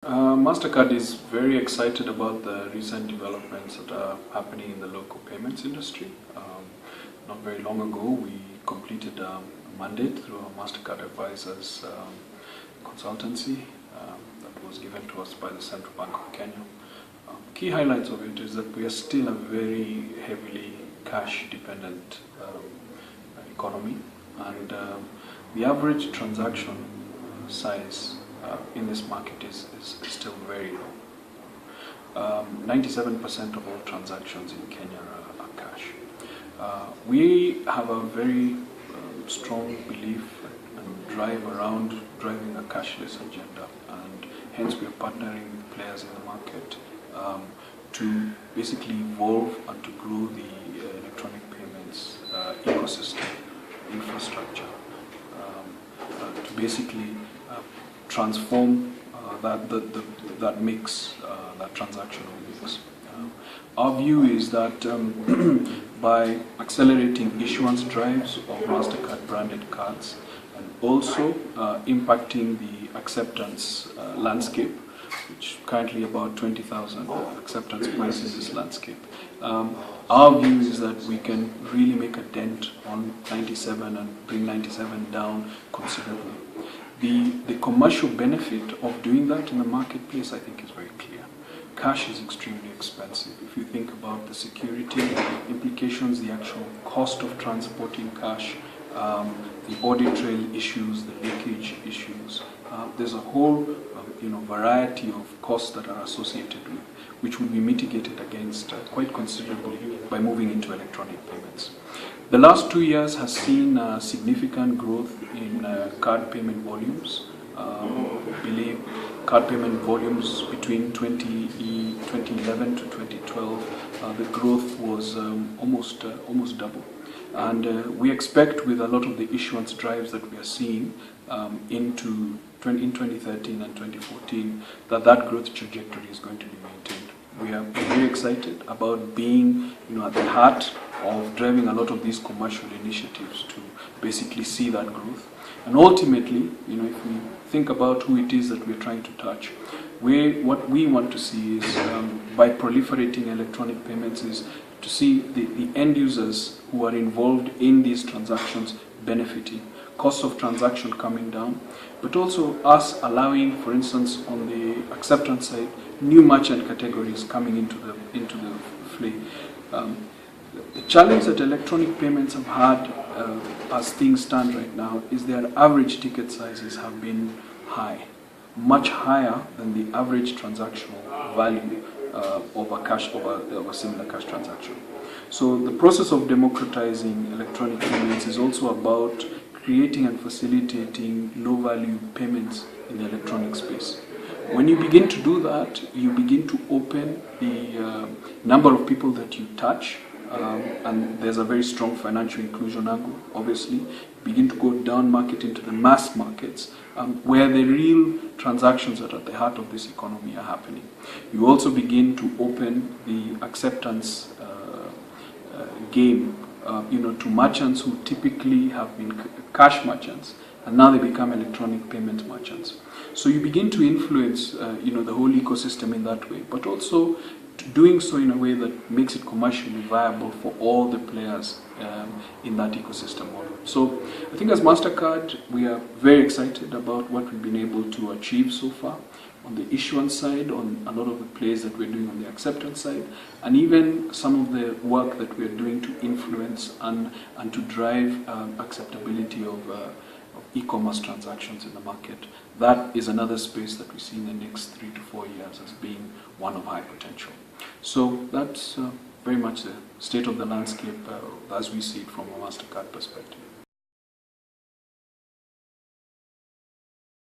MasterCard is very excited about the recent developments that are happening in the local payments industry. Not very long ago, we completed a mandate through our MasterCard Advisors consultancy that was given to us by the Central Bank of Kenya. Key highlights of it is that we are still a very heavily cash-dependent economy, and the average transaction size in this market is still very low. 97% of all transactions in Kenya are cash. We have a very strong belief and drive around driving a cashless agenda, and hence we are partnering with players in the market to basically evolve and to grow the electronic payments ecosystem infrastructure to basically transform that mix, that transactional mix. Our view is that by accelerating issuance drives of MasterCard branded cards and also impacting the acceptance landscape, which currently about 20,000 acceptance points in this landscape. Our view is that we can really make a dent on 97 and bring 97 down considerably. The commercial benefit of doing that in the marketplace, I think, is very clear. Cash is extremely expensive. If you think about the security implications, the actual cost of transporting cash, the audit trail issues, the leakage issues, there's a whole variety of costs that are associated with, which will be mitigated against quite considerably by moving into electronic payments. The last 2 years has seen significant growth in card payment volumes. I believe card payment volumes between 2011 to 2012, the growth was almost double. And we expect, with a lot of the issuance drives that we are seeing in 2013 and 2014, that growth trajectory is going to be maintained. We are very excited about being at the heart of driving a lot of these commercial initiatives to basically see that growth. And ultimately, if we think about who it is that we're trying to touch, what we want to see is, by proliferating electronic payments, is to see the end users who are involved in these transactions benefiting, cost of transaction coming down, but also us allowing, for instance, on the acceptance side, new merchant categories coming into the fray. The challenge that electronic payments have had as things stand right now is their average ticket sizes have been high, much higher than the average transactional value of a similar cash transaction. So the process of democratizing electronic payments is also about creating and facilitating low-value payments in the electronic space. When you begin to do that, you begin to open the number of people that you touch, and there's a very strong financial inclusion angle, obviously. Begin to go down market into the mass markets, where the real transactions that are at the heart of this economy are happening. You also begin to open the acceptance game to merchants who typically have been cash merchants, and now they become electronic payment merchants. So you begin to influence the whole ecosystem in that way, but also doing so in a way that makes it commercially viable for all the players in that ecosystem model. So I think as MasterCard, we are very excited about what we've been able to achieve so far on the issuance side, on a lot of the plays that we're doing on the acceptance side, and even some of the work that we're doing to influence and to drive acceptability of e-commerce transactions in the market. That is another space that we see in the next 3 to 4 years as being one of high potential. So that's very much the state of the landscape as we see it from a MasterCard perspective.